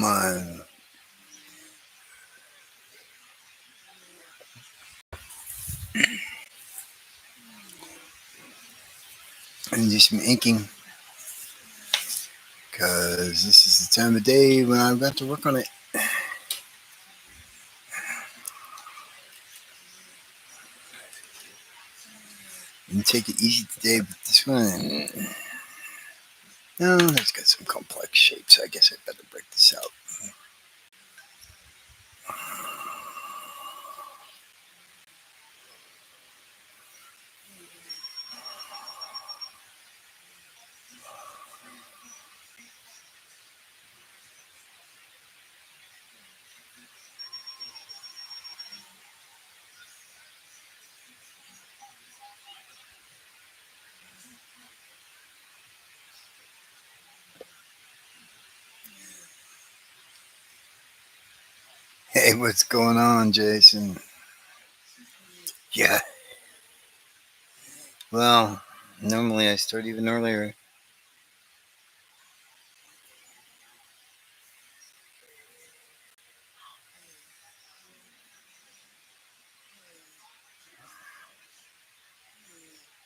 on. And do some inking because this is the time of day when I'm about to work on it. And take it easy today, but this one, no, it's got some complex shapes. I guess I better break this out. Hey, what's going on, Jason? Yeah. Well, normally I start even earlier.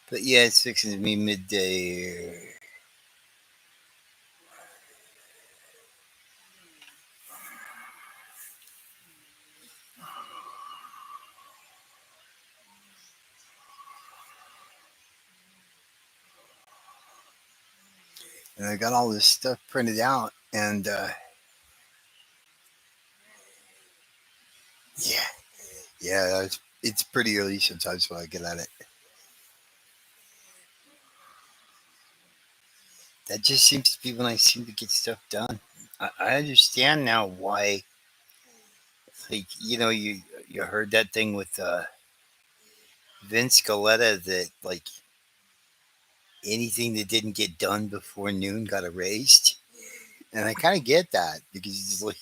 But yeah, it's fixing to be midday. And I got all this stuff printed out. And yeah, yeah, it's pretty early sometimes when I get at it. That just seems to be when I seem to get stuff done. I understand now why. Like you heard that thing with Vince Galetta that like anything that didn't get done before noon got erased, and I kind of get that because it's like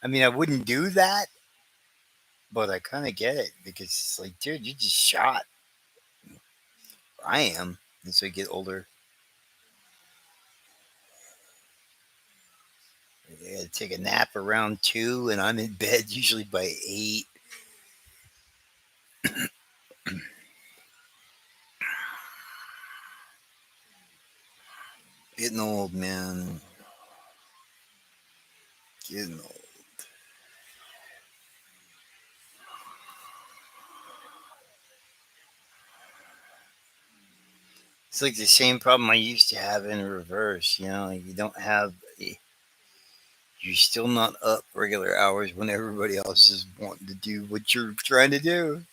I mean I wouldn't do that, but I kind of get it because it's like dude you just shot. I am as I get older. I gotta take a nap around 2, and I'm in bed usually by 8. Getting old, man. Getting old. It's like the same problem I used to have in reverse. You don't have, you're still not up regular hours when everybody else is wanting to do what you're trying to do.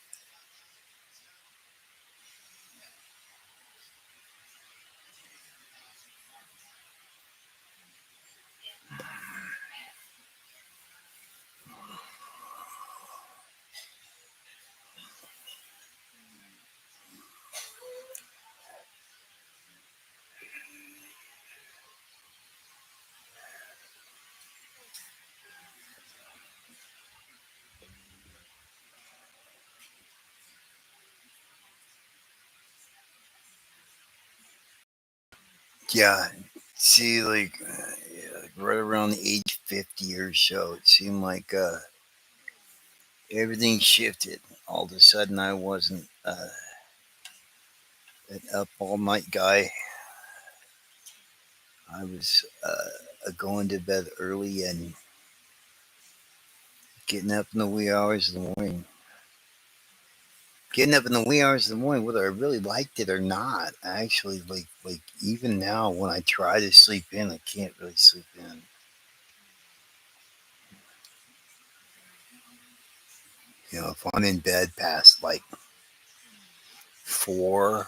Yeah. See, yeah, like right around the age 50 or so, it seemed like everything shifted. All of a sudden, I wasn't an up all night guy. I was going to bed early and getting up in the wee hours of the morning. Getting up in the wee hours of the morning, whether I really liked it or not. I actually like even now when I try to sleep in, I can't really sleep in. If I'm in bed past like 4,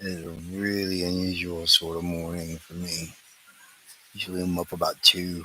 it's a really unusual sort of morning for me. Usually I'm up about 2.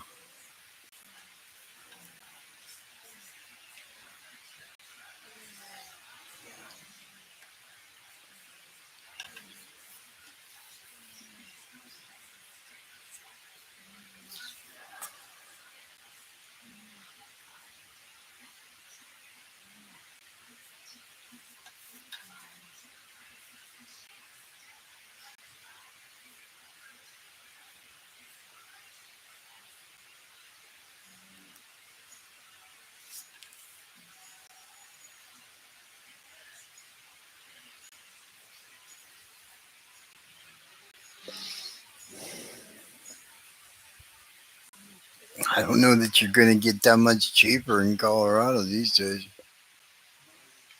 I don't know that you're going to get that much cheaper in Colorado these days.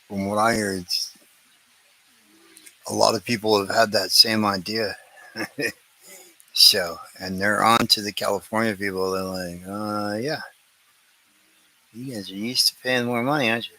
From what I hear, it's a lot of people have had that same idea. So, and they're on to the California people. They're like, yeah, you guys are used to paying more money, aren't you?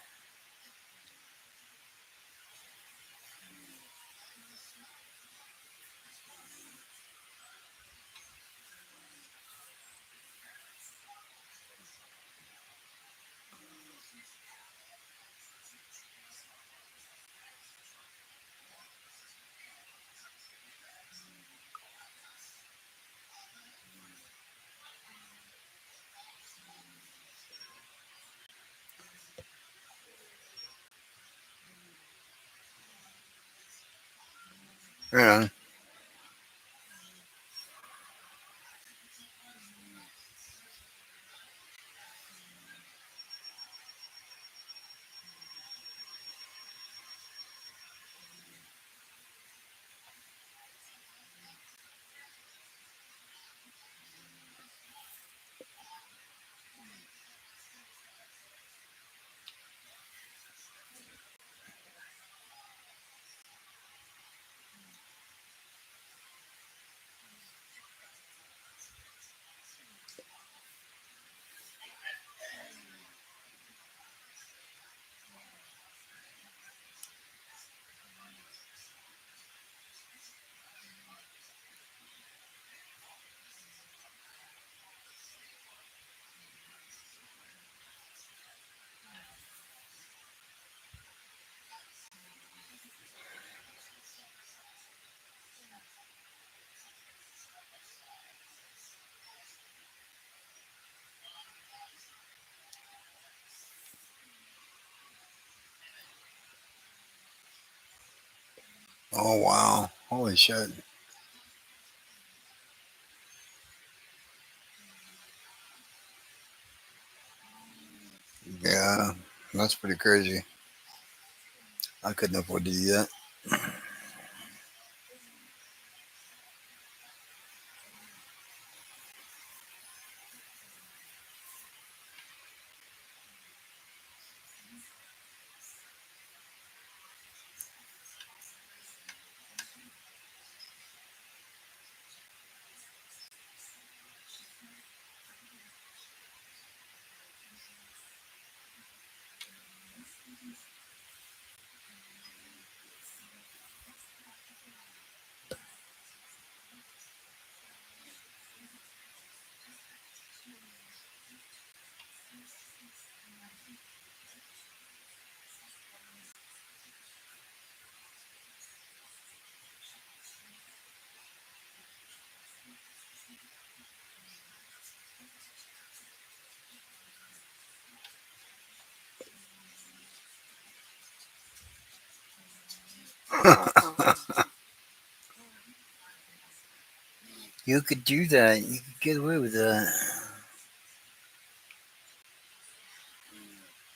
Right. Oh wow! Holy shit! Yeah, that's pretty crazy. I couldn't afford to do that. You could do that. You could get away with that.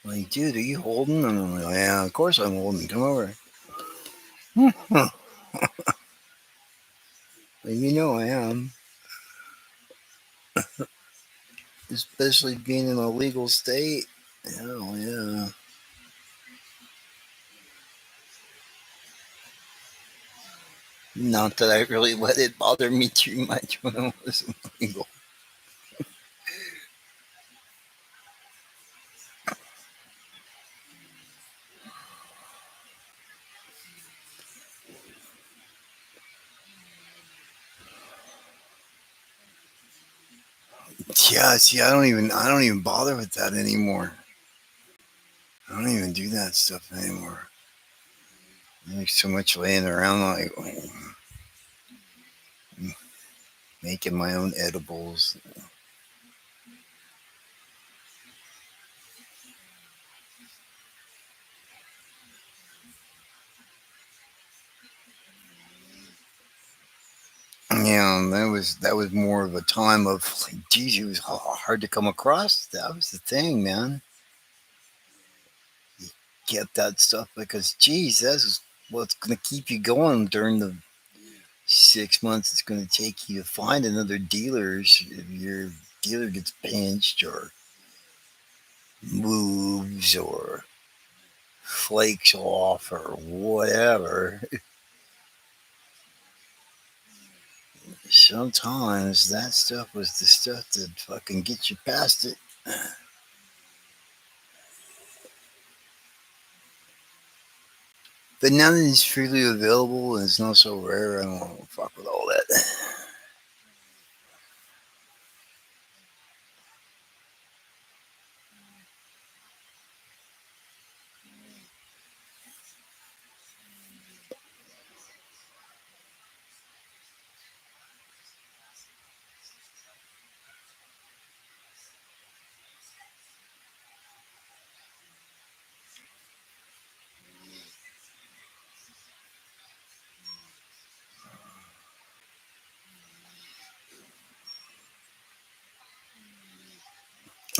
Like, dude, are you holding? And I'm like, yeah, of course I'm holding. Come over. Like, you know I am. Especially being in a legal state. Hell yeah. Not that I really let it bother me too much when I was illegal. Yeah, see, I don't even bother with that anymore. I don't even do that stuff anymore. There's so much laying around, like making my own edibles. Yeah, and that was more of a time of like, geez, it was hard to come across. That was the thing, man. Get that stuff because, geez, that's what's gonna keep you going during the 6 months it's gonna take you to find another dealers if you're either gets pinched or moves or flakes off or whatever. Sometimes that stuff was the stuff that fucking gets you past it. But now that it's freely available and it's not so rare, I don't want to fuck with all that.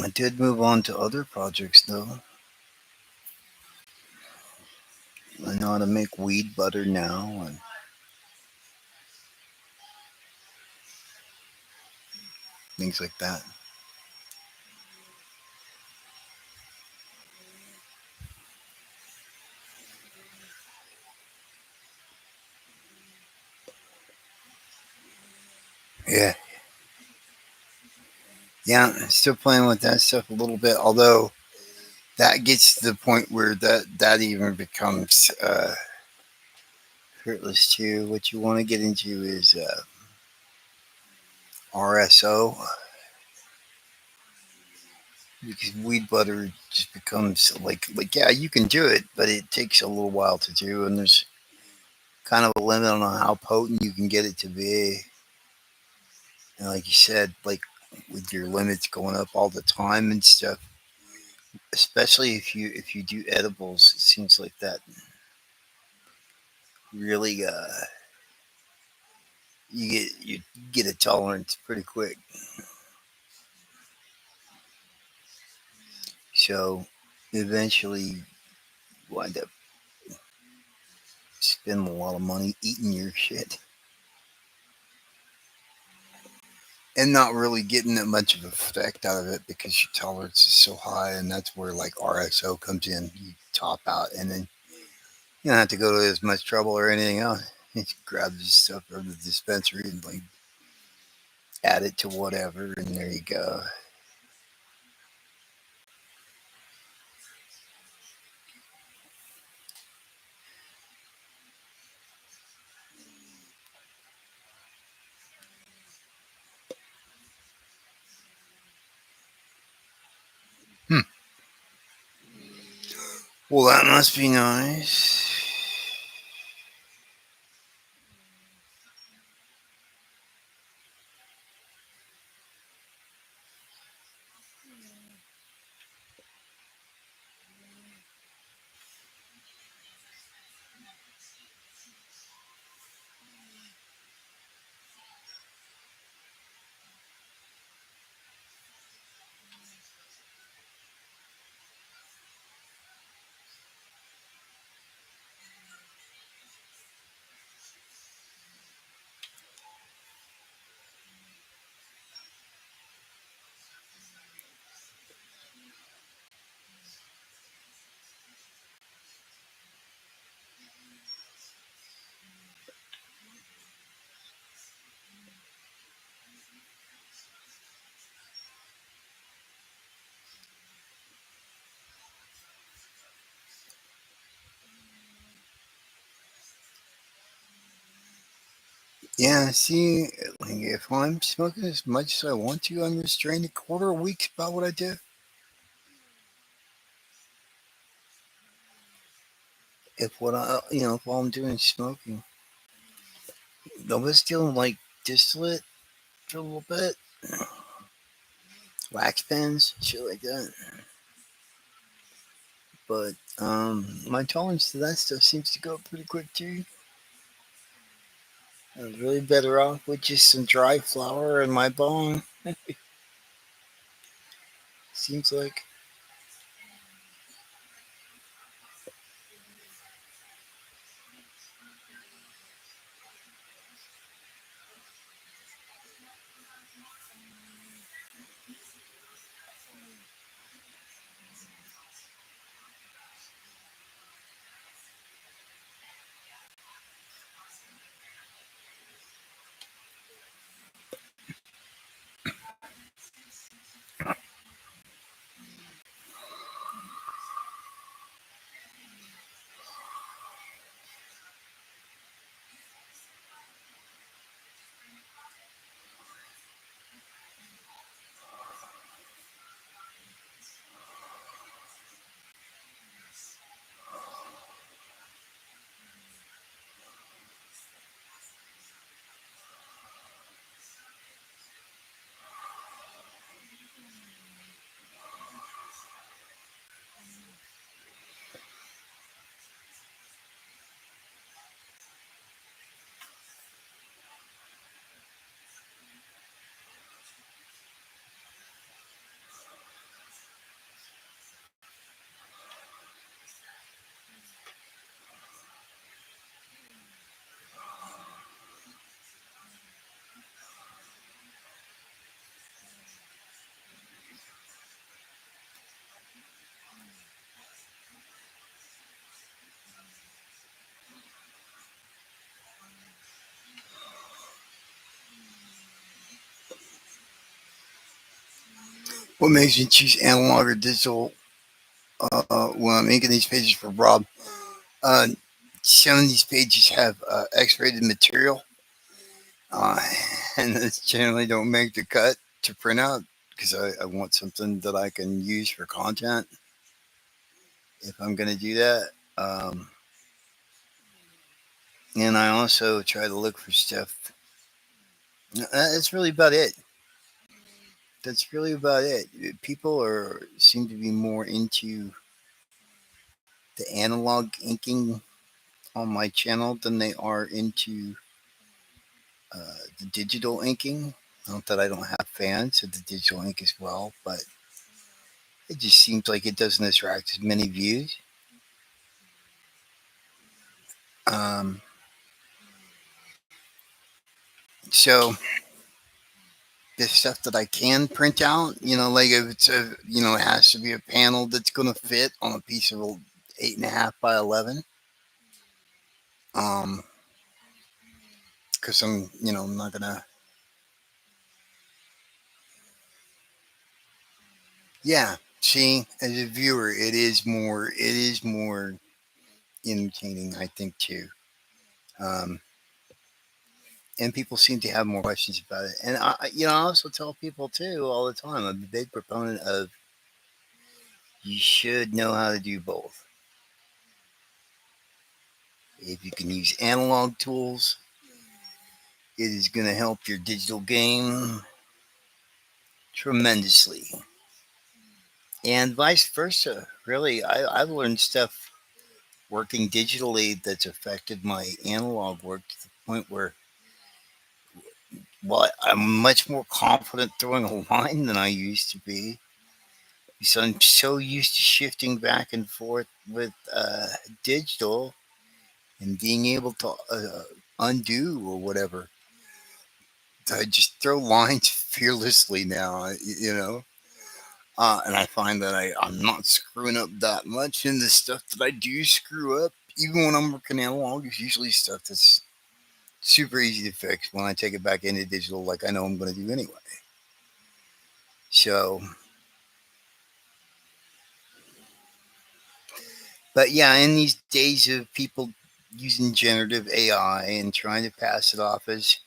I did move on to other projects though. I know how to make weed butter now and things like that. Yeah, yeah, still playing with that stuff a little bit. Although that gets to the point where that even becomes hurtless too. What you want to get into is RSO because weed butter just becomes like yeah, you can do it, but it takes a little while to do, and there's kind of a limit on how potent you can get it to be. And like you said, like with your limits going up all the time and stuff, especially if you do edibles, it seems like that really you get a tolerance pretty quick. So eventually you wind up spending a lot of money eating your shit and not really getting that much of an effect out of it because your tolerance is so high, and that's where like RSO comes in. You top out, and then you don't have to go to as much trouble or anything else. You just grab this stuff from the dispensary and like add it to whatever, and there you go. Hmm. Well, that must be nice. Yeah, see, like if I'm smoking as much as I want to, I'm restrained a quarter a week's about what I do. If what if all I'm doing is smoking, nobody's dealing like distillate for a little bit, wax pens, shit like that. But my tolerance to that stuff seems to go pretty quick too. I was really better off with just some dry flour and my bong. Seems like. what makes me choose analog or digital when I'm making these pages for Rob. Uh, some of these pages have X-rated material, uh, and this generally don't make the cut to print out because I want something that I can use for content if I'm going to do that. Um, and I also try to look for stuff. That's really about it. That's really about it. People are seem to be more into the analog inking on my channel than they are into the digital inking. Not that I don't have fans of the digital ink as well, but it just seems like it doesn't attract as many views. Um, so the stuff that I can print out, like if it's it has to be a panel that's going to fit on a piece of 8.5 by 11. Um, because I'm not gonna. Yeah, see, as a viewer, it is more entertaining, I think, too. Um, and people seem to have more questions about it. And I also tell people too all the time. I'm a big proponent of you should know how to do both. If you can use analog tools, it is going to help your digital game tremendously, and vice versa. Really, I've learned stuff working digitally that's affected my analog work to the point where, well, I'm much more confident throwing a line than I used to be. So I'm so used to shifting back and forth with digital and being able to undo or whatever. I just throw lines fearlessly now, and I find that I'm not screwing up that much. And the stuff that I do screw up, even when I'm working analog, is usually stuff that's super easy to fix when I take it back into digital, like I know I'm going to do anyway. So, but yeah, in these days of people using generative AI and trying to pass it off as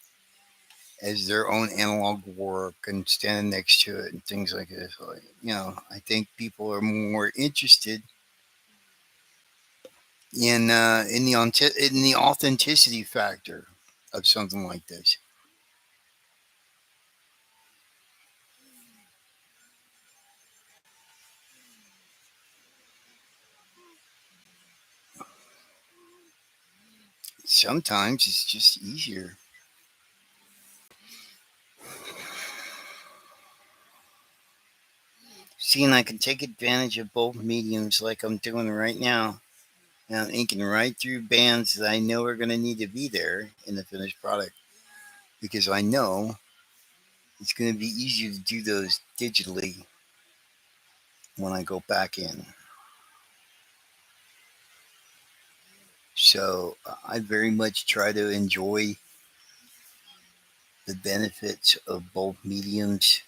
their own analog work and standing next to it and things like this, I think people are more interested in the authenticity factor of something like this. Sometimes it's just easier. Seeing I can take advantage of both mediums like I'm doing right now. And I'm inking right through bands that I know are going to need to be there in the finished product because I know it's going to be easier to do those digitally when I go back in. So I very much try to enjoy the benefits of both mediums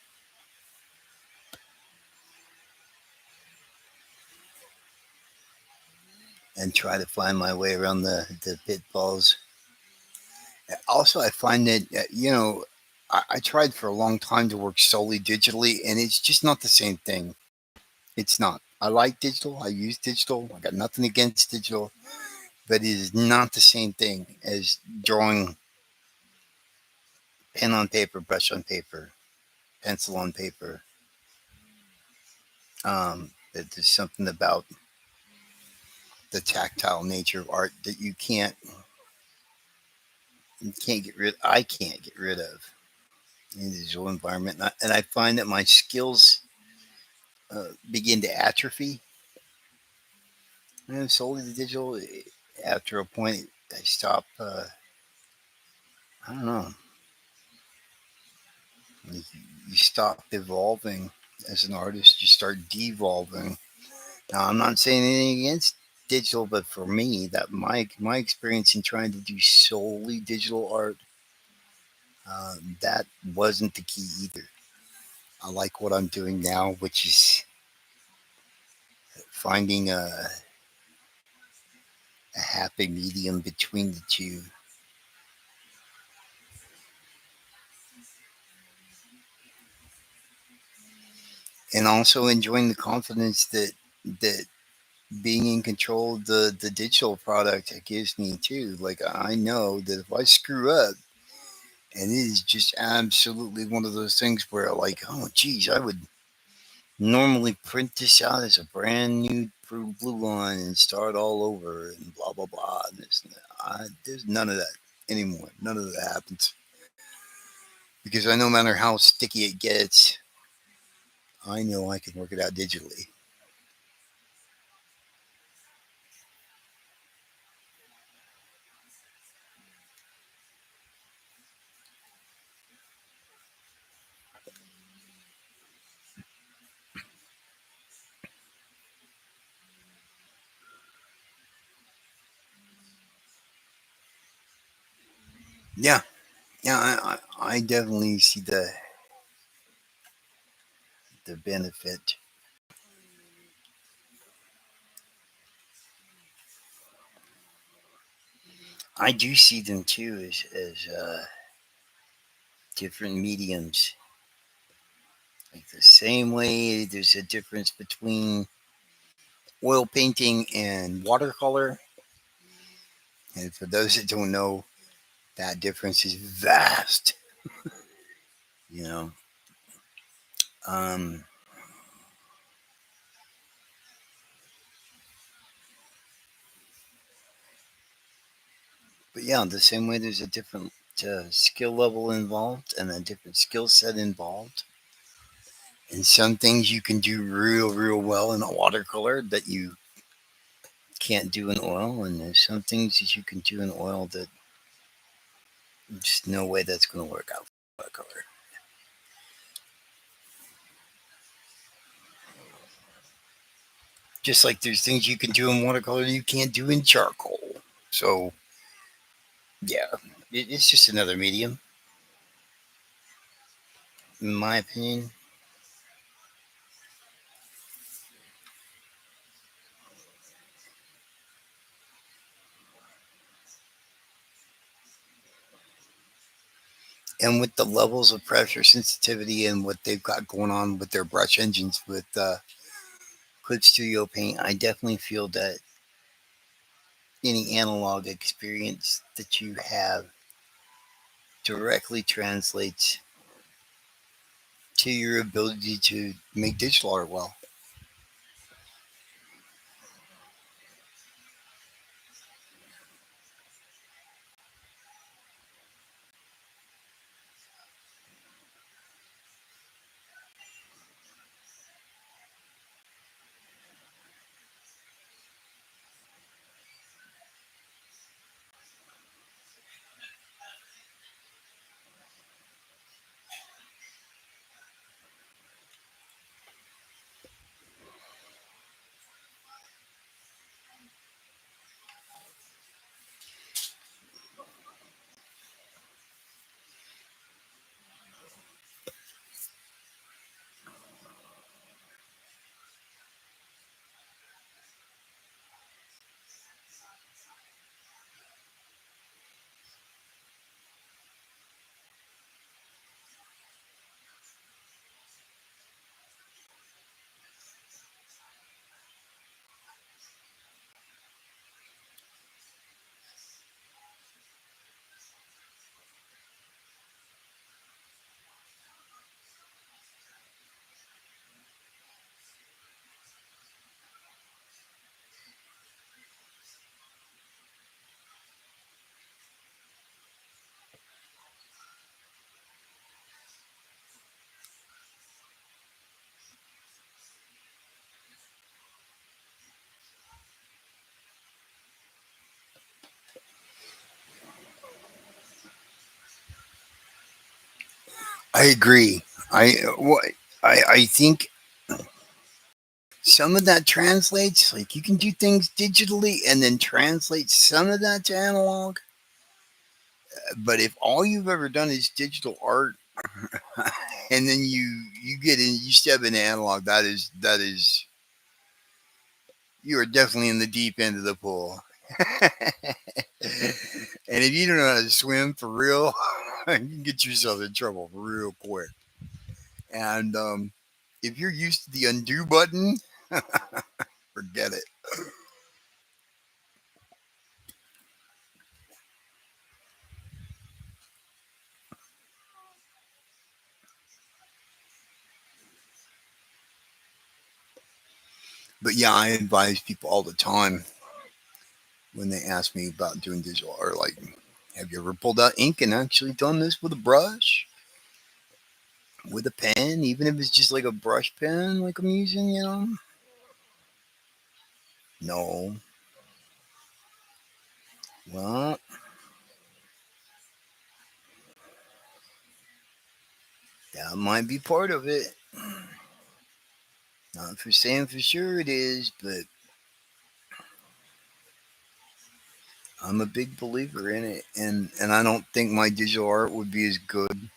and try to find my way around the pitfalls. Also, I find that, I tried for a long time to work solely digitally, and it's just not the same thing. It's not. I like digital. I use digital. I got nothing against digital, but it is not the same thing as drawing pen on paper, brush on paper, pencil on paper. There's something about the tactile nature of art that you can't get rid. I can't get rid of in the digital environment, and I find that my skills begin to atrophy. And solely the digital. After a point, I stop. I don't know. You stop evolving as an artist. You start devolving. Now, I'm not saying anything against digital, but for me, that my experience in trying to do solely digital art, that wasn't the key either. I like what I'm doing now, which is finding a happy medium between the two, and also enjoying the confidence that being in control of the digital product it gives me too. Like I know that if I screw up, and it is just absolutely one of those things where like, oh geez, I would normally print this out as a brand new blue line and start all over and blah blah blah. And there's none of that anymore. None of that happens because I know no matter how sticky it gets, I know I can work it out digitally. Yeah, yeah, I definitely see the benefit. I do see them too as different mediums. Like the same way there's a difference between oil painting and watercolor. And for those that don't know, that difference is vast. You know, um, but yeah, the same way there's a different skill level involved and a different skill set involved. And some things you can do real well in a watercolor that you can't do in oil, and there's some things that you can do in oil that just no way that's going to work out for watercolor. Just like there's things you can do in watercolor you can't do in charcoal. So yeah, it's just another medium, in my opinion. And with the levels of pressure sensitivity and what they've got going on with their brush engines with Clip Studio Paint, I definitely feel that any analog experience that you have directly translates to your ability to make digital art well. I agree. I think some of that translates. Like you can do things digitally and then translate some of that to analog. But if all you've ever done is digital art, and then you get in, you step into analog. That is you are definitely in the deep end of the pool. And if you don't know how to swim for real, you can get yourself in trouble real quick. And if you're used to the undo button, forget it. But yeah, I advise people all the time when they ask me about doing digital art, like, have you ever pulled out ink and actually done this with a brush, with a pen, even if it's just like a brush pen, like I'm using, No. Well, that might be part of it. Not for saying for sure it is, but I'm a big believer in it, and I don't think my digital art would be as good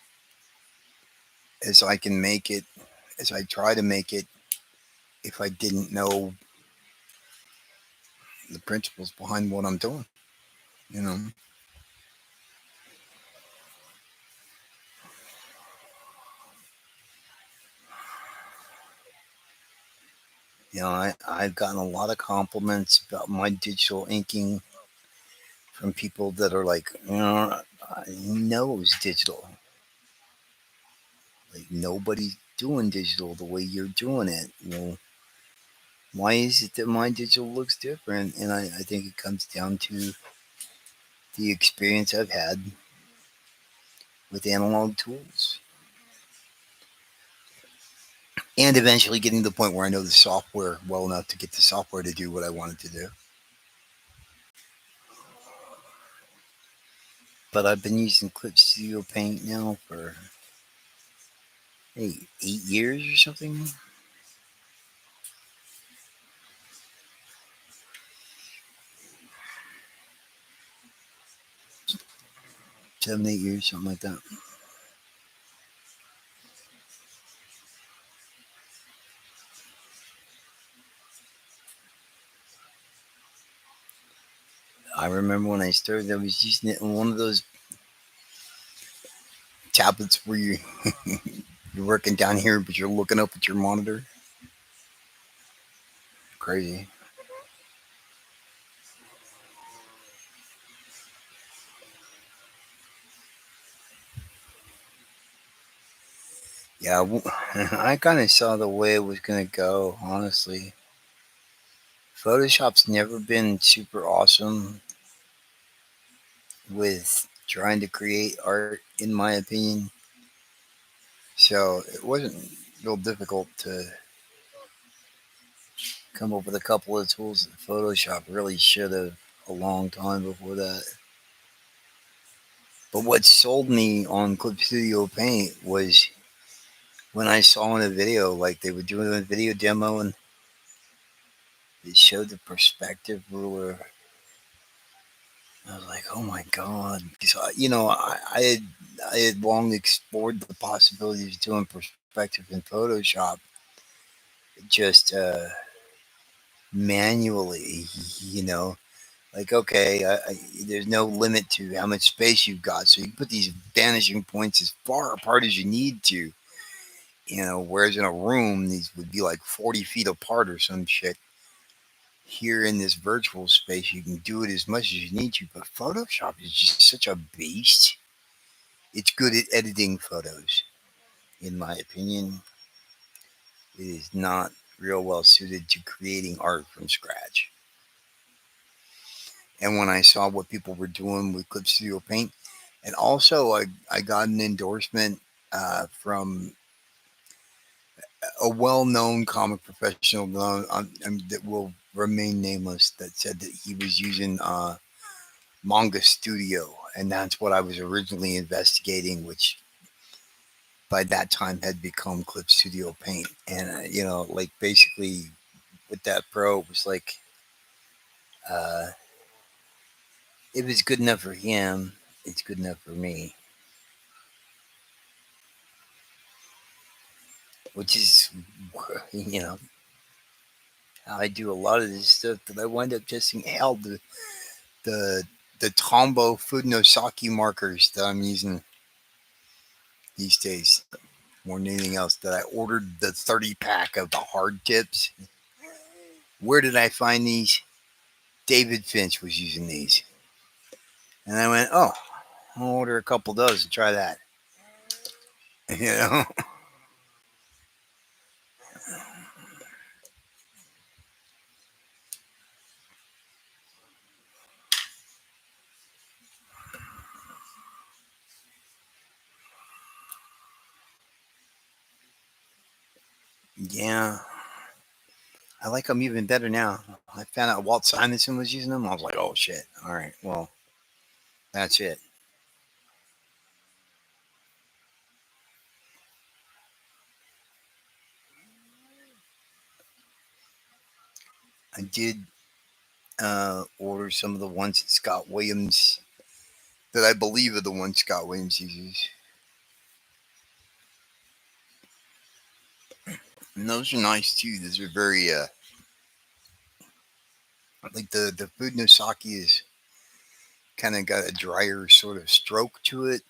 as I can make it, as I try to make it, if I didn't know the principles behind what I'm doing. You know, I've gotten a lot of compliments about my digital inking from people that are like, he knows digital. Like nobody's doing digital the way you're doing it. Why is it that my digital looks different? And I think it comes down to the experience I've had with analog tools. And eventually getting to the point where I know the software well enough to get the software to do what I wanted to do. But I've been using Clip Studio Paint now for 8 years or something. 7, 8 years, something like that. I remember when I started, I was using it on one of those tablets where you're working down here, but you're looking up at your monitor. Crazy. Yeah, I kind of saw the way it was going to go, honestly. Photoshop's never been super awesome with trying to create art, in my opinion. So it wasn't real difficult to come up with a couple of tools that Photoshop really should have a long time before that. But what sold me on Clip Studio Paint was when I saw in a video, like they were doing a video demo and they showed the perspective ruler. I was like, oh my god! Because I had long explored the possibilities of doing perspective in Photoshop, just manually. You know, like okay, there's no limit to how much space you've got, so you can put these vanishing points as far apart as you need to. Whereas in a room, these would be like 40 feet apart or some shit. Here in this virtual space, you can do it as much as you need to, but Photoshop is just such a beast. It's good at editing photos, in my opinion. It is not real well suited to creating art from scratch. And when I saw what people were doing with Clip Studio Paint, and also I got an endorsement from a well-known comic professional that will remain nameless, that said that he was using Manga Studio, and that's what I was originally investigating, which by that time had become Clip Studio Paint. And like basically with that pro, it was like uh, if it's good enough for him, it's good enough for me. which is, you know, I do a lot of this stuff that I wind up testing. Hell, the the Tombow Funosaki markers that I'm using these days more than anything else. That I ordered the 30 pack of the hard tips. Where did I find these? David Finch was using these, and I went, "Oh, I'll order a couple of those and try that." You know, yeah, I like them even better now. I found out Walt Simonson was using them. I was like, "Oh shit! All right, well, that's it." I did order some of the ones that Scott Williams, that I believe are the ones Scott Williams uses. And those are nice too. Those are very, like the Food Nosaki is kind of got a drier sort of stroke to it,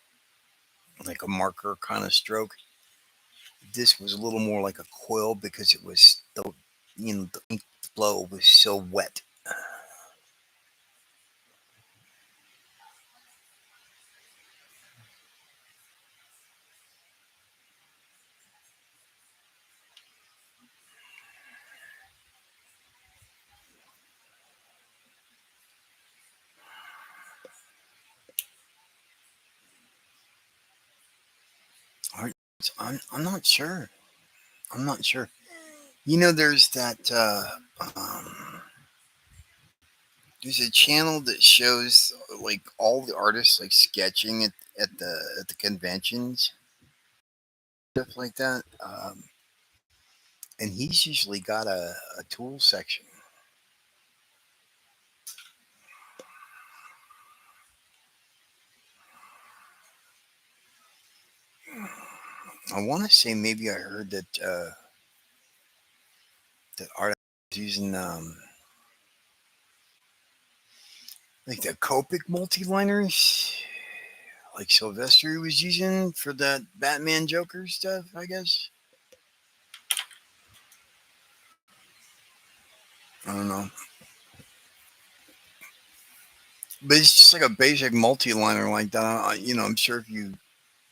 like a marker kind of stroke. This was a little more like a quill because it was the ink flow was so wet. I'm not sure. I'm not sure. You know, there's that. There's a channel that shows like all the artists like sketching at the conventions, stuff like that. And he's usually got a tool section. I want to say maybe I heard that artist was using like the Copic multiliners, like Sylvester was using for that Batman Joker stuff. I guess I don't know, but it's just like a basic multiliner like that. I'm sure if you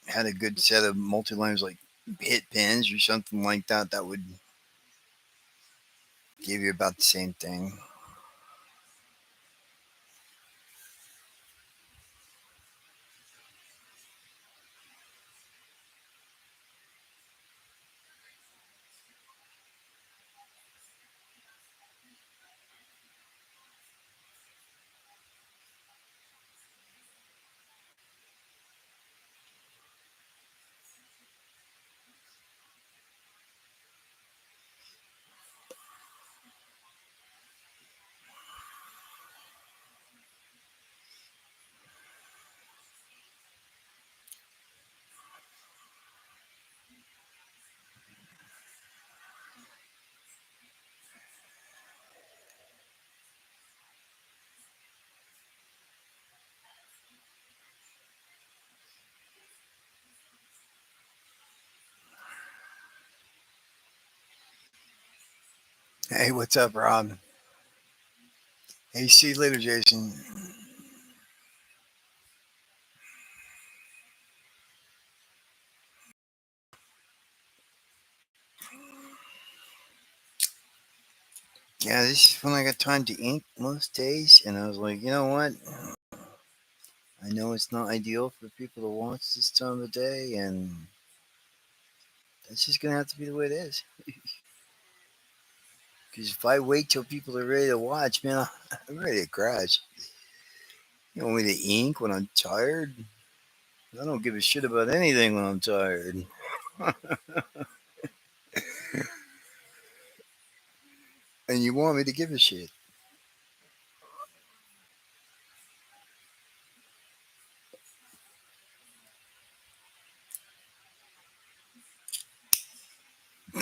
had a good set of multiliners like hit pins or something like that, that would give you about the same thing. Hey, what's up, Rob? Hey, see you later, Jason. Yeah, this is when I got time to ink most days, and I was like, you know what? I know it's not ideal for people to watch this time of day, and that's just gonna have to be the way it is. Because if I wait till people are ready to watch, man, I'm ready to crash. You want me to ink when I'm tired? I don't give a shit about anything when I'm tired. And you want me to give a shit.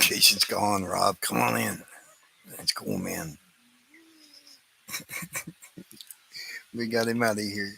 Jason's gone. Rob, come on in. That's cool, man. We got him out of here.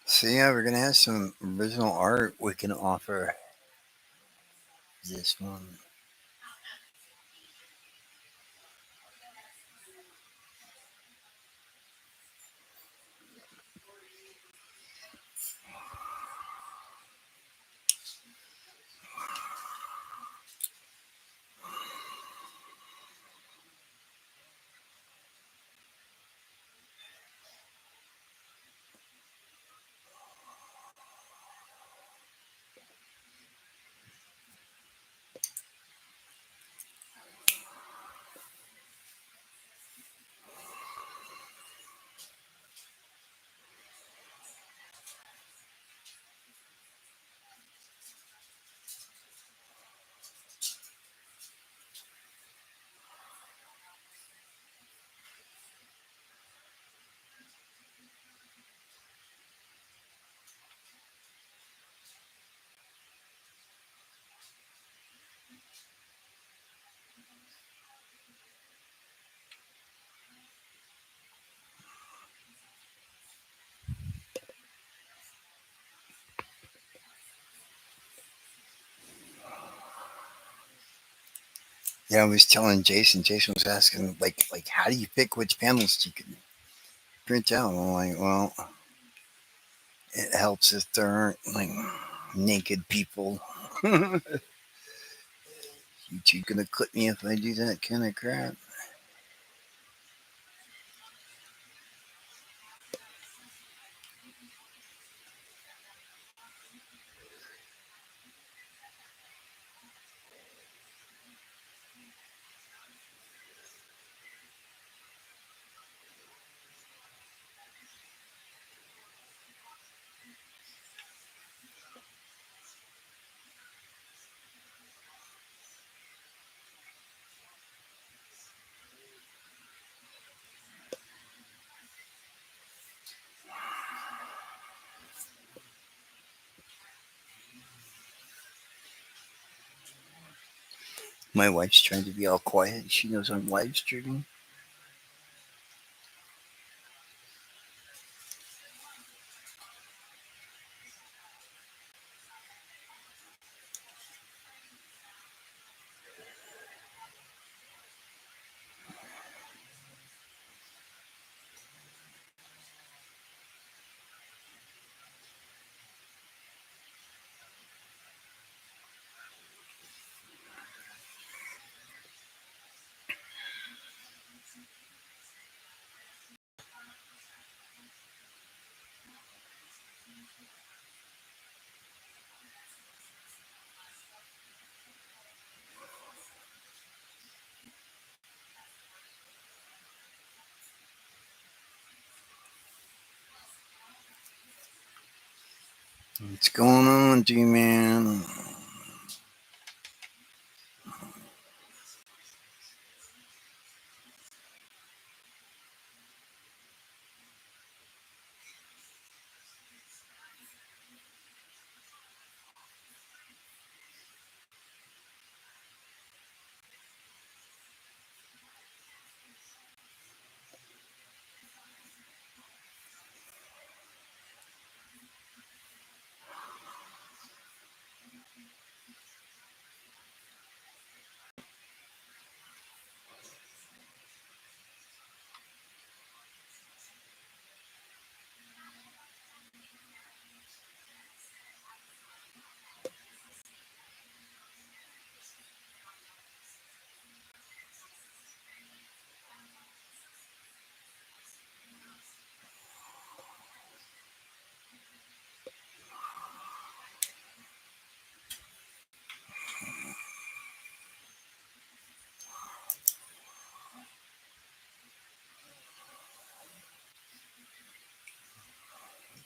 So yeah, we're gonna have some original art we can offer this one. Yeah, I was telling Jason. Jason was asking like how do you pick which panels you can print out? I'm like, well, it helps if there aren't like naked people. You two gonna clip me if I do that kind of crap. My wife's trying to be all quiet. She knows I'm live streaming. What's going on, G-Man?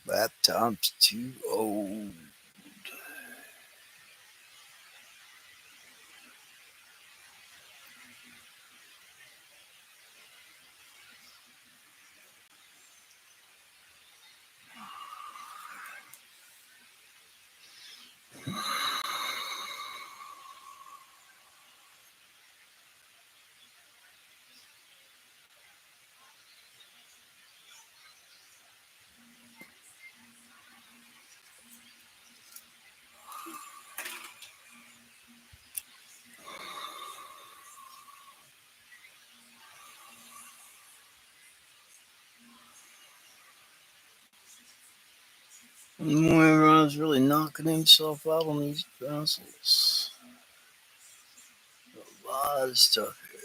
Laptop's too old. Everyone's really knocking himself out on these vessels. A lot of stuff here.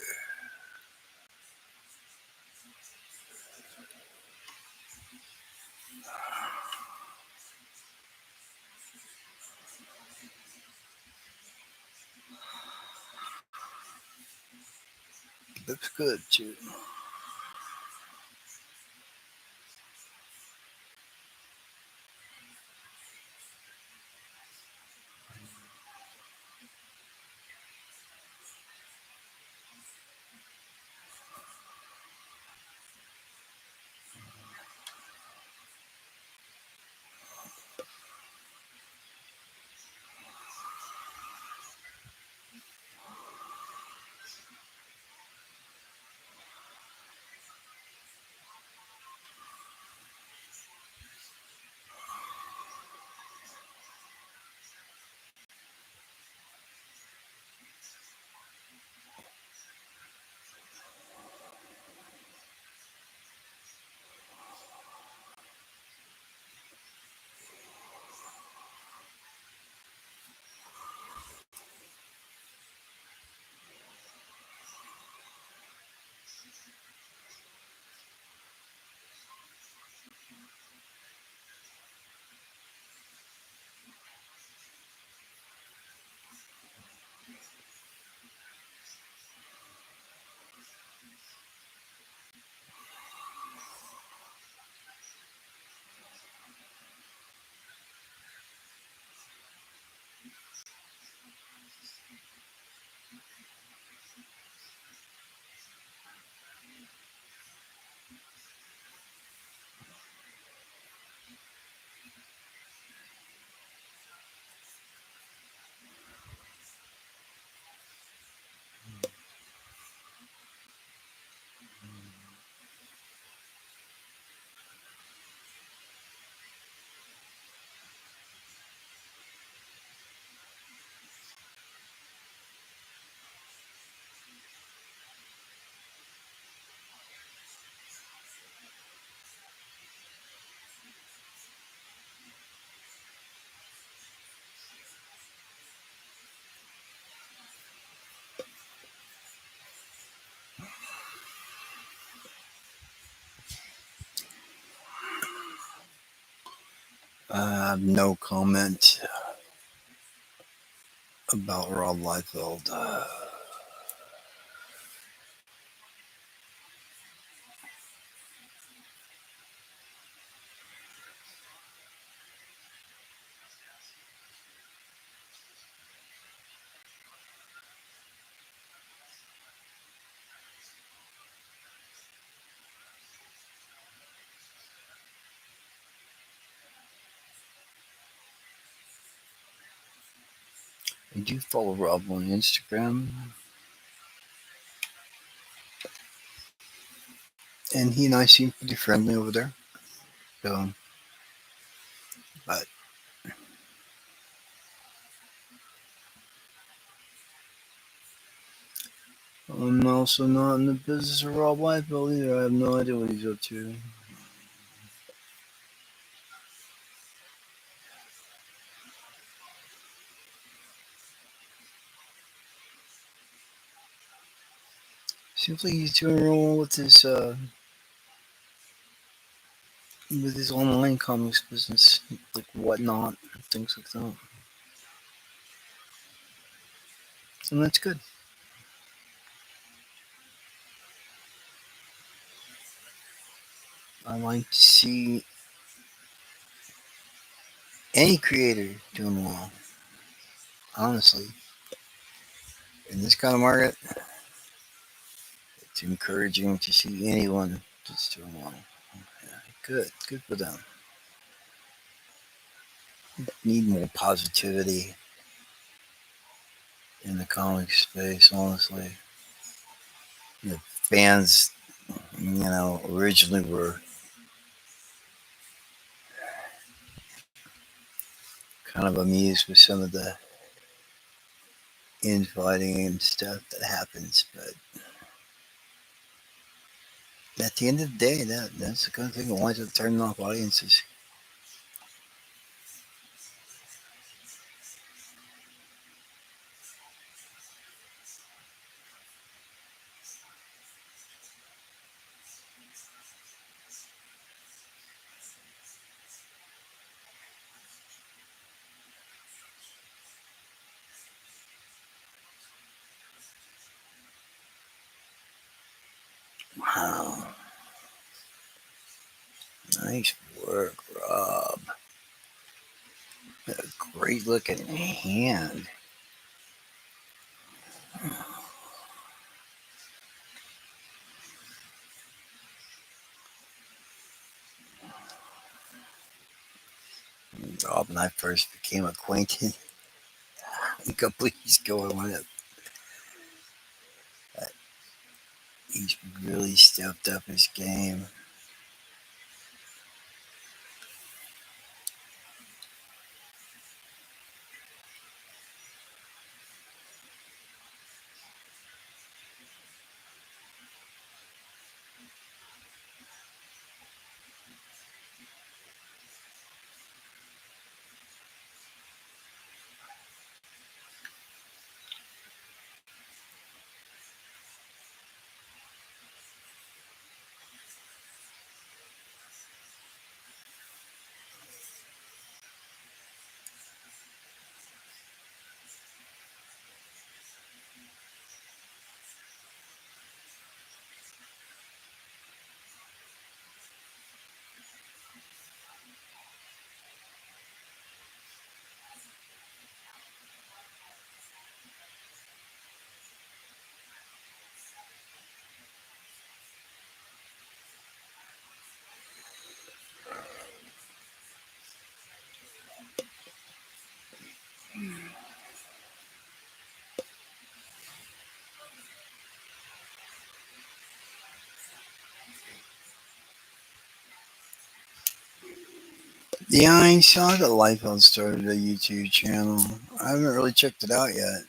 Looks good too. I have no comment about Rob Liefeld. I do follow Rob on Instagram, and he and I seem pretty friendly over there. So, but I'm also not in the business of Rob Liefeld either. I have no idea what he's up to. Seems like he's doing real well with his online comics business, like Whatnot, and things like that. And that's good. I like to see Any creator doing well, honestly. In this kind of market, it's encouraging to see anyone that's doing well. Yeah, good for them. Need more positivity in the comic space, honestly. The fans, originally were kind of amused with some of the infighting and stuff that happens, but at the end of the day, that's the kind of thing that winds up turning off audiences. Wow, nice work, Rob. A great looking hand. Rob and I first became acquainted a couple weeks ago. I went up. He's really stepped up his game. Yeah, I saw that Liefeld started a YouTube channel. I haven't really checked it out yet.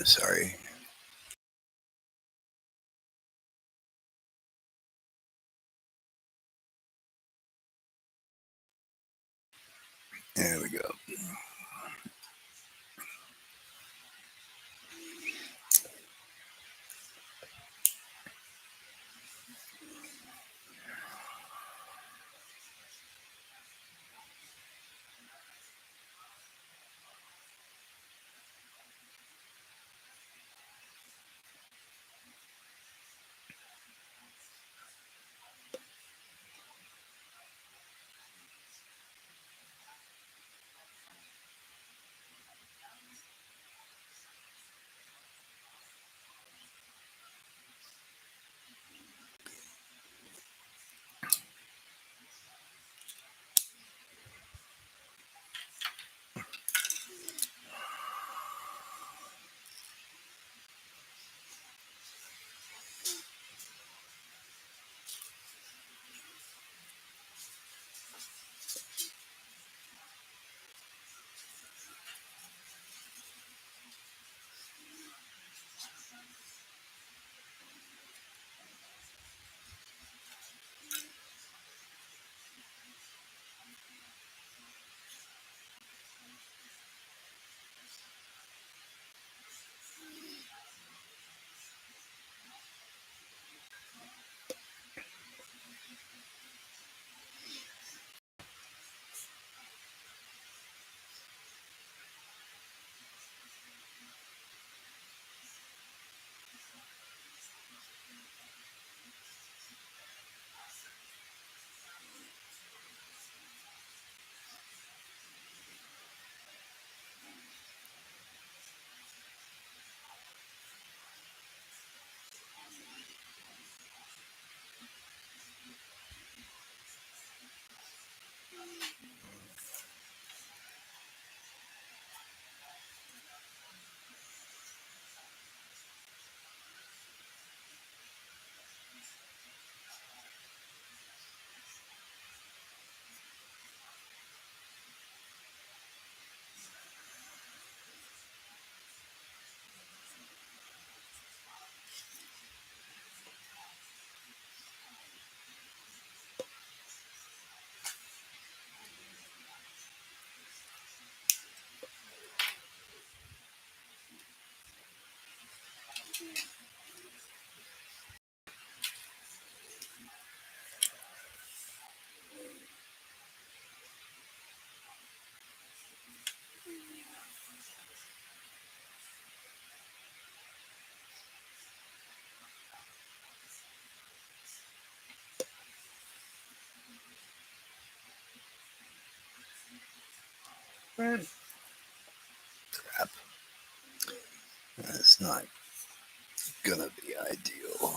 Sorry. There we go. Crap. That's not gonna be ideal.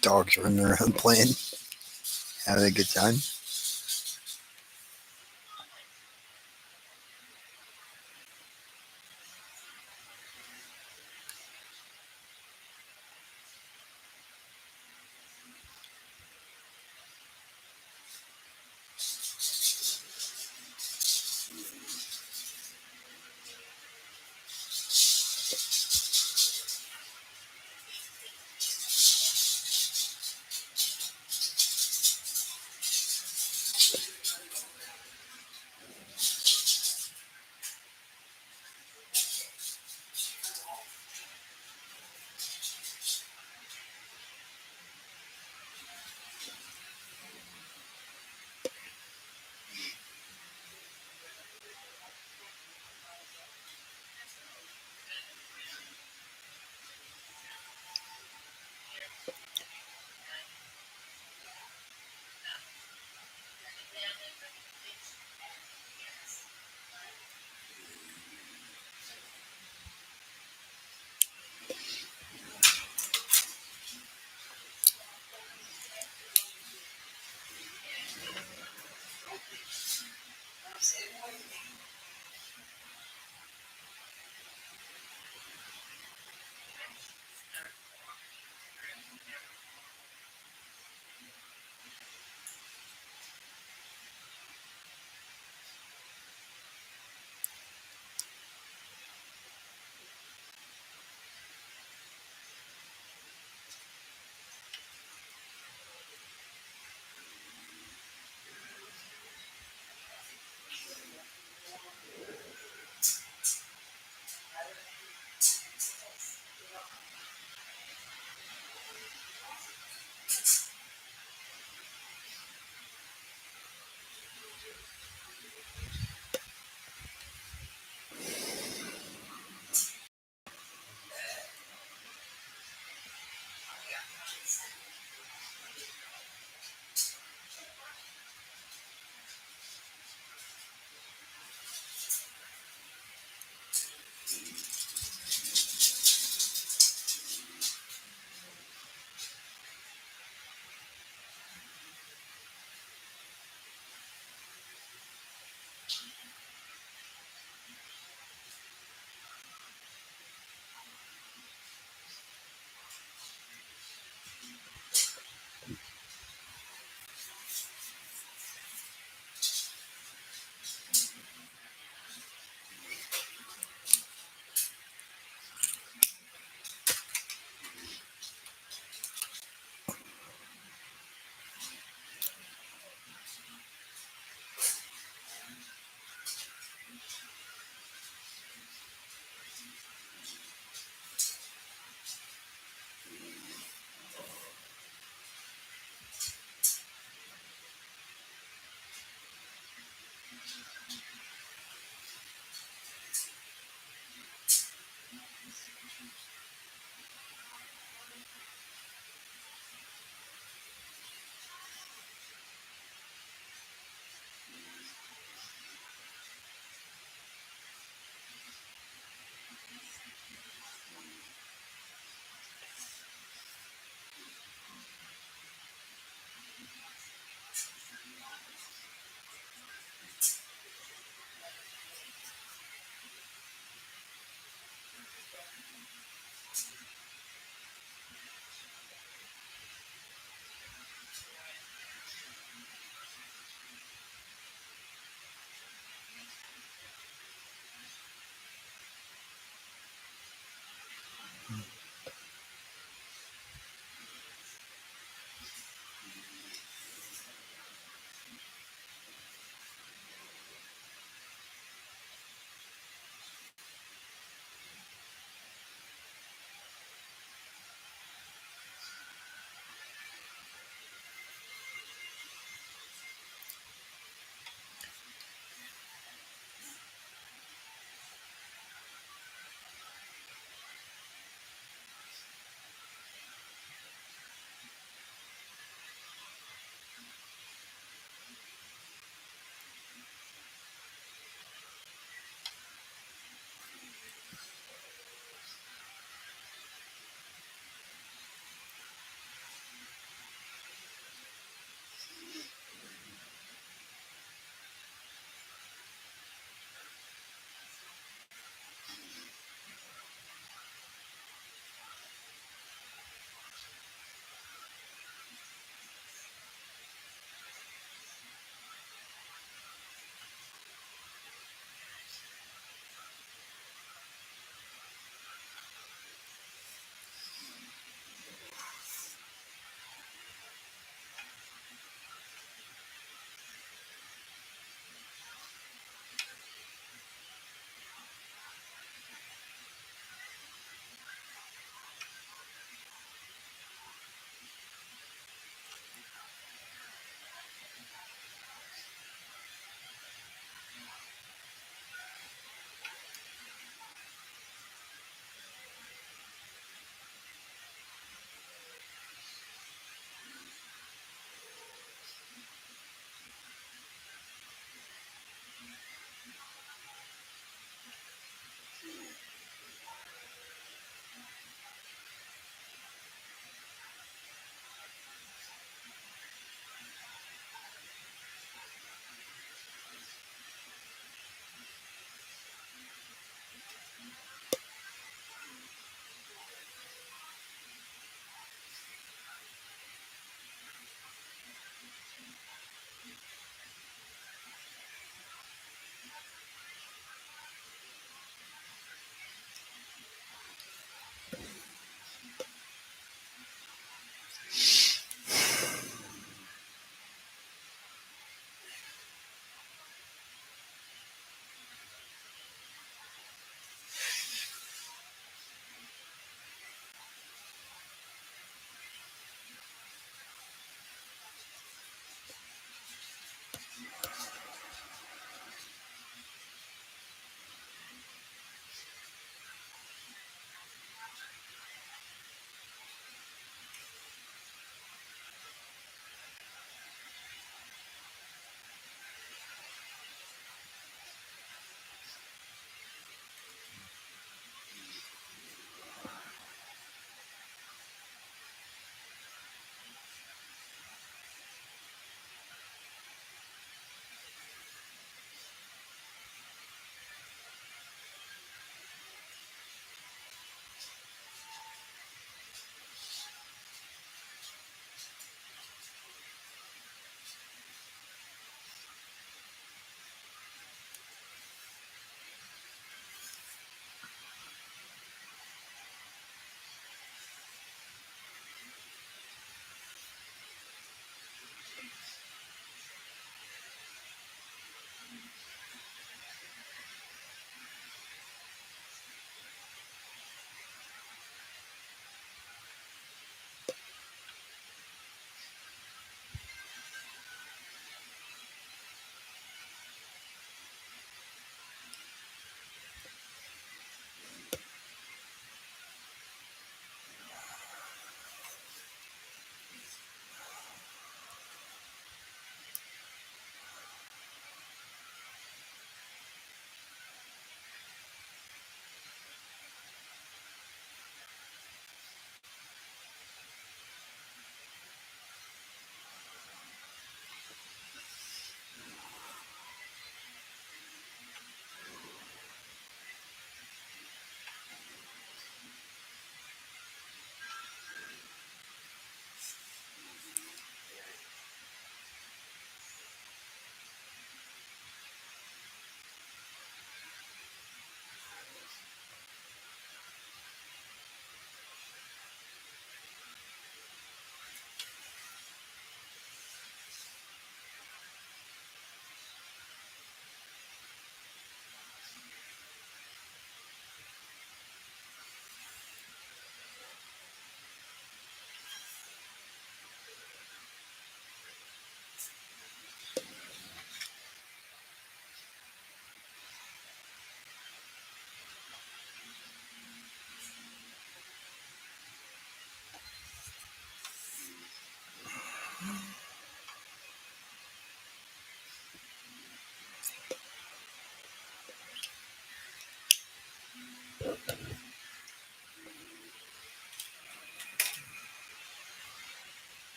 Dogs running around playing, having a good time.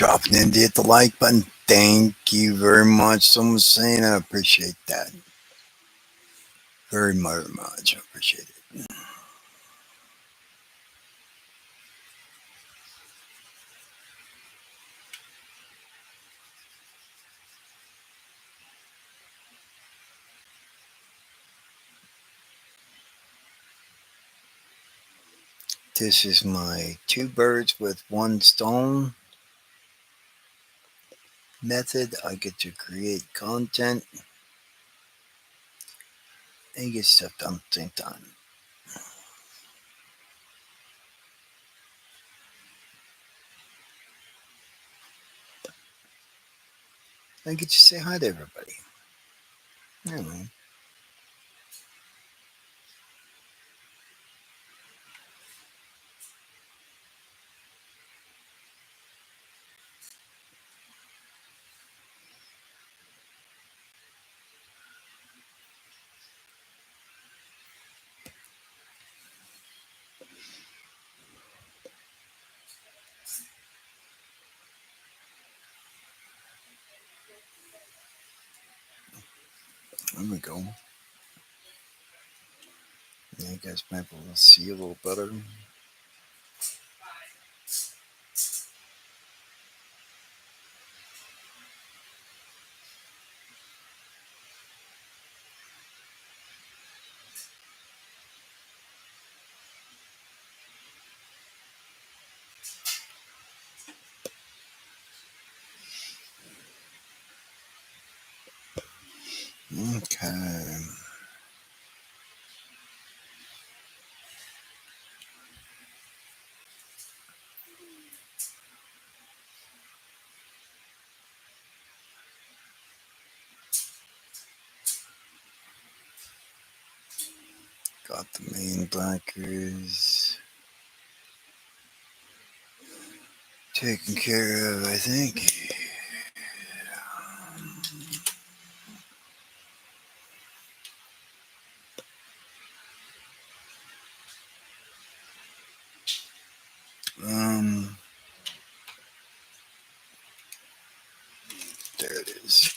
dropping in to hit the like button. Thank you very much. Someone's saying I appreciate that. Very, very much. I appreciate it. This is my two birds with one stone method. I get to create content and get stuff done at the same time. I get to say hi to everybody. Anyway, there we go. Yeah, you guys might be able to see a little better. Okay. Got the main blankers taken care of, I think. Um, there it is.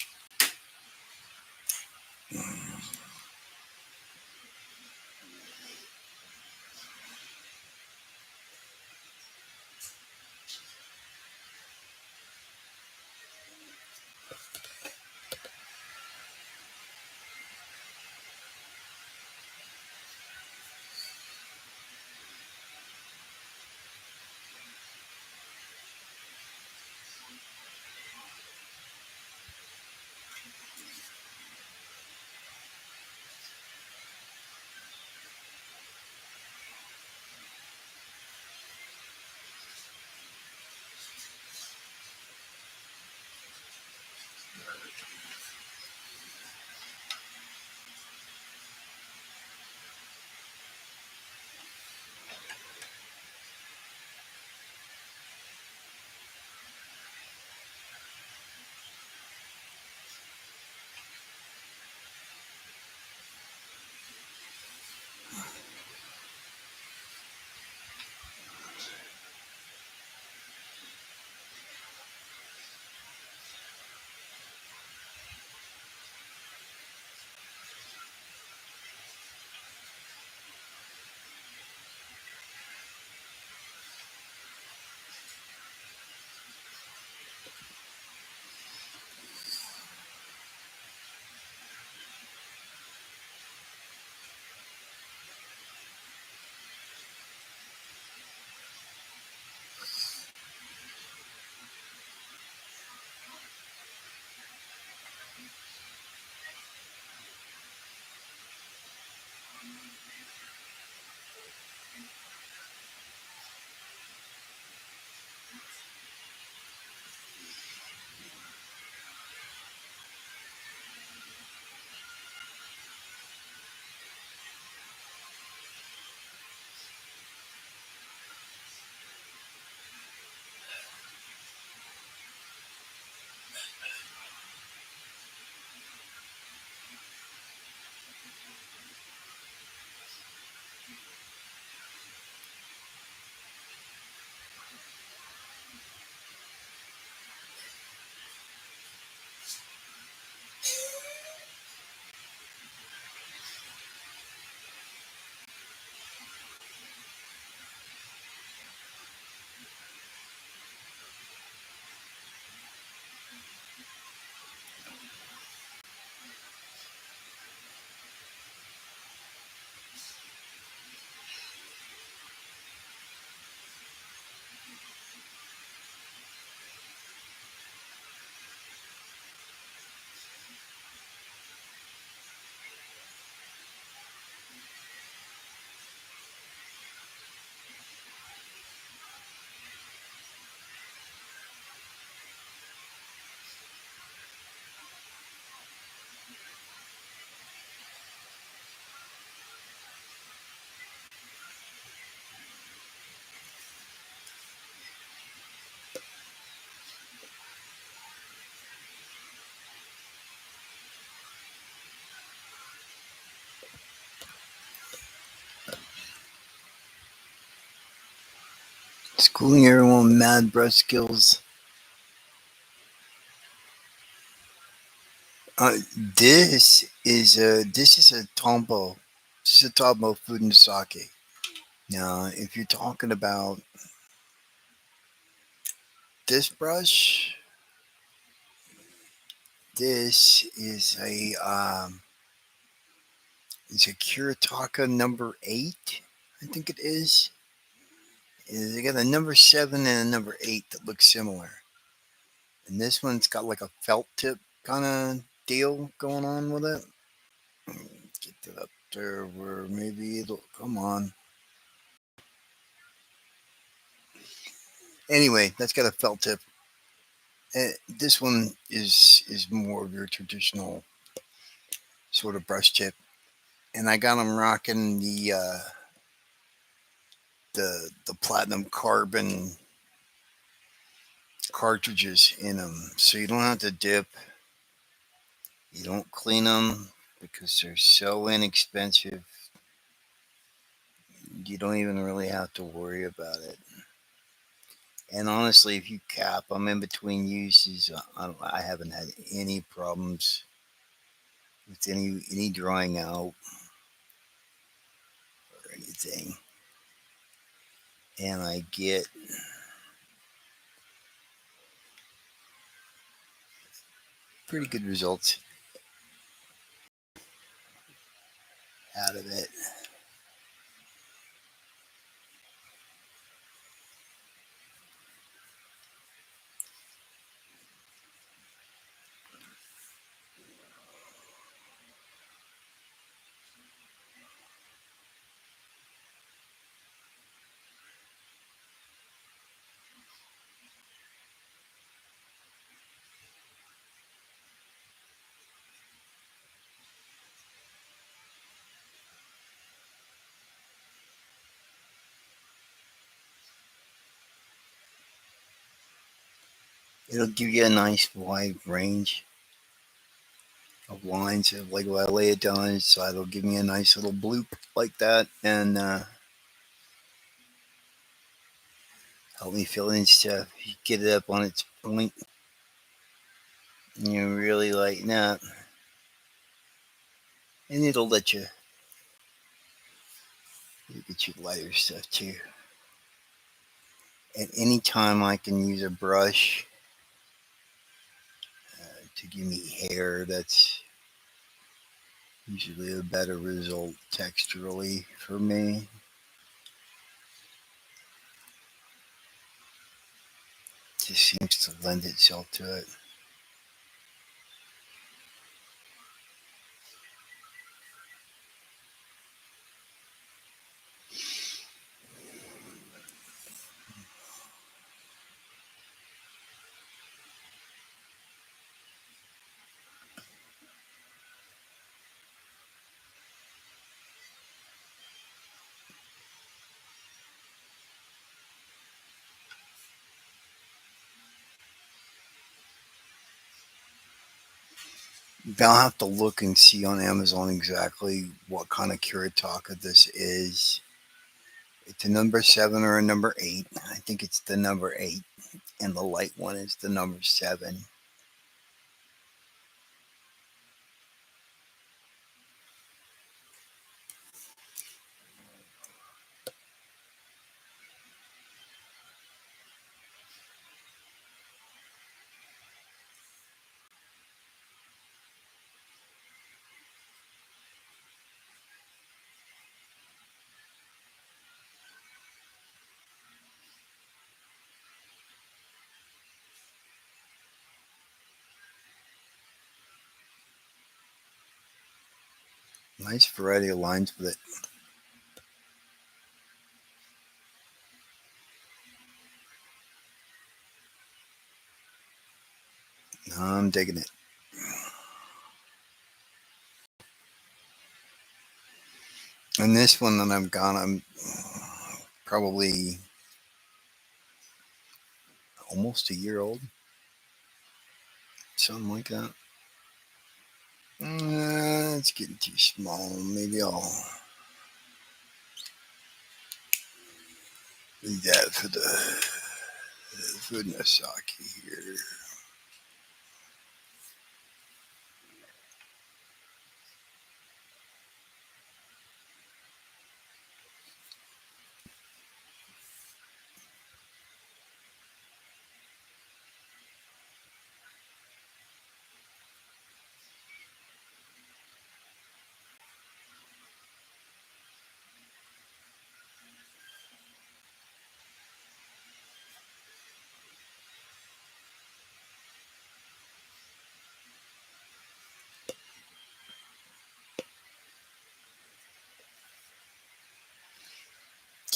Schooling everyone with mad brush skills. Uh, this is a tombo. This is a tombo food and sake. Now, if you're talking about this brush, this is it's a Kuretaka number 8. I think it is. They got a number 7 and a number 8 that look similar. And this one's got like a felt tip kind of deal going on with it. Get it up there where maybe it'll come on. Anyway, that's got a felt tip. This one is more of your traditional sort of brush tip, and I got them rocking the platinum carbon cartridges in them, so you don't have to dip. You don't clean them because they're so inexpensive. You don't even really have to worry about it. And honestly, if you cap them in between uses, I haven't had any problems with any drying out or anything. And I get pretty good results out of it. It'll give you a nice wide range of lines. Like if I lay it down inside, it'll give me a nice little bloop like that, and help me fill in stuff. You get it up on its point, and you really lighten up, and it'll let you get you lighter stuff too. At any time, I can use a brush to give me hair that's usually a better result texturally for me. It just seems to lend itself to it. I'll have to look and see on Amazon exactly what kind of Kuretaka this is. It's a number 7 or a number 8. I think it's the number 8, and the light one is the number 7. Nice variety of lines with it. I'm digging it. And this one that I've got, I'm probably almost a year old, something like that. It's getting too small. Maybe That for Nasaki here.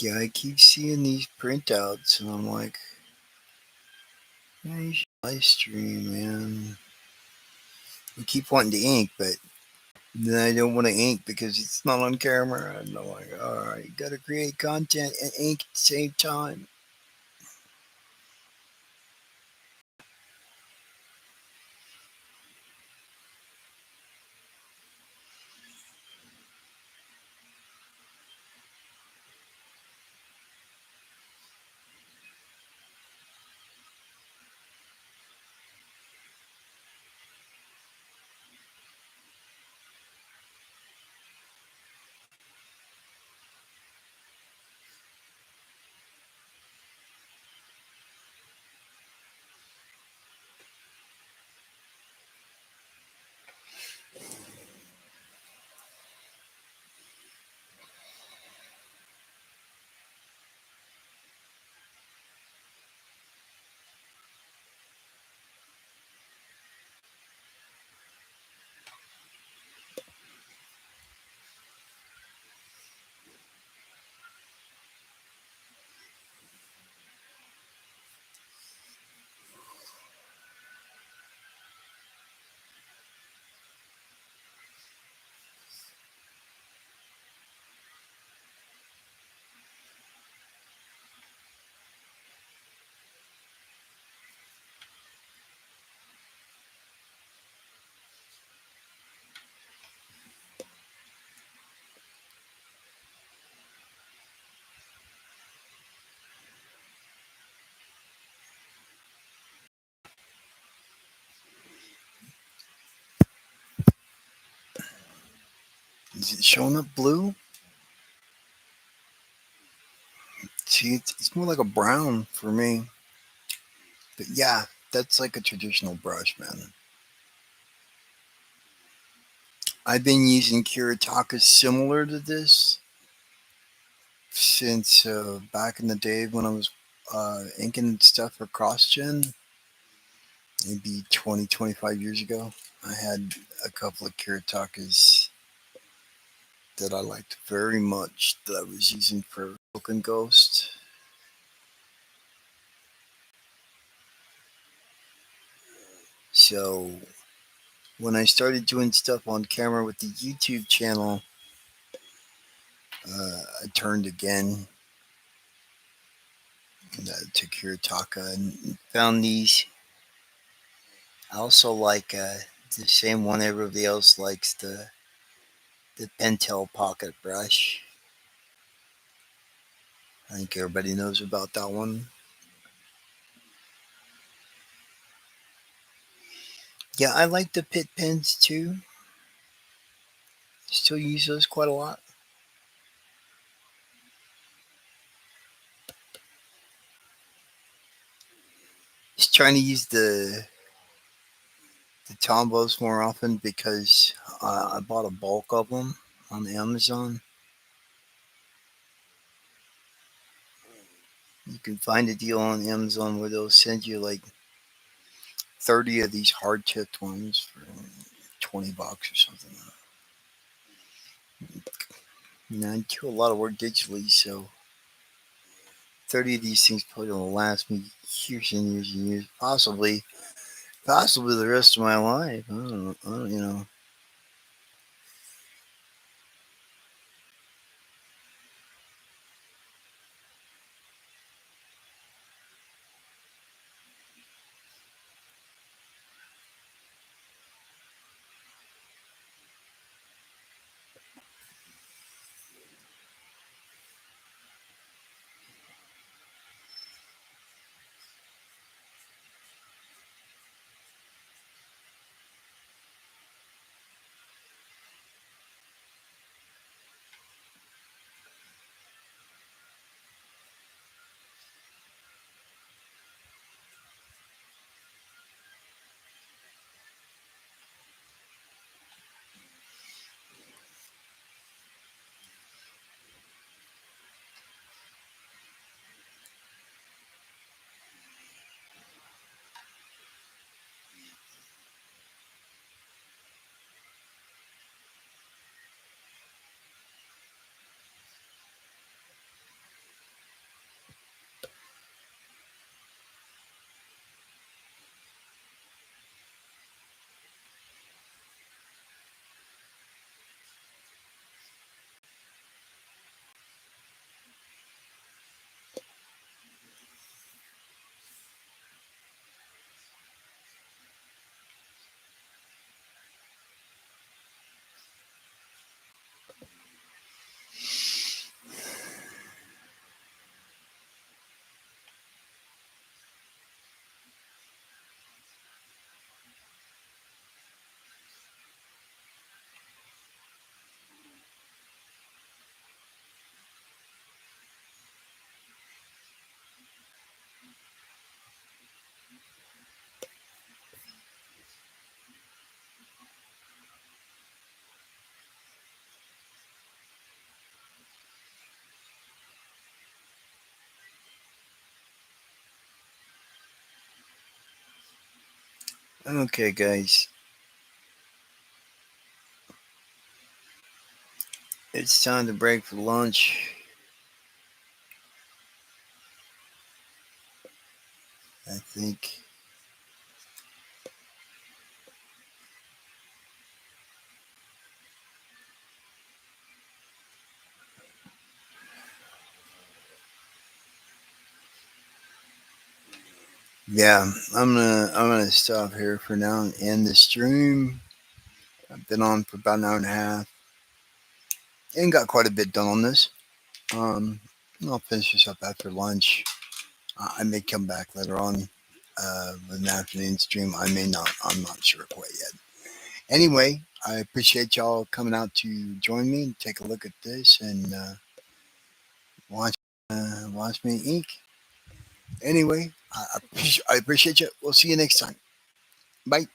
Yeah, I keep seeing these printouts, and I'm like, yeah, you should live stream, man. I keep wanting to ink, but then I don't want to ink because it's not on camera. And I'm like, all right, you got to create content and ink at the same time. Is it showing up blue? See, it's more like a brown for me. But yeah, that's like a traditional brush, man. I've been using Kiritakas similar to this since back in the day when I was inking stuff for CrossGen, maybe 20, 25 years ago. I had a couple of Kiritakas that I liked very much that I was using for Broken Ghost. So when I started doing stuff on camera with the YouTube channel, I turned again to Kiritaka and found these. I also like the same one everybody else likes, the Pentel pocket brush. I think everybody knows about that one. Yeah, I like the pit pens too. Still use those quite a lot. Just trying to use the Tombos more often because I bought a bulk of them on Amazon. You can find a deal on Amazon where they'll send you like 30 of these hard tipped ones for $20 or something. Now, I do a lot of work digitally, so 30 of these things probably will last me years and years and years, possibly the rest of my life. I don't, you know. Okay, guys. It's time to break for lunch. I think. Yeah, I'm gonna stop here for now and end the stream. I've been on for about an hour and a half and got quite a bit done on this. Um, I'll finish this up after lunch. I may come back later on with an afternoon stream. I may not. I'm not sure quite yet. Anyway, I appreciate y'all coming out to join me and take a look at this and watch watch me ink. Anyway, I appreciate you. We'll see you next time. Bye.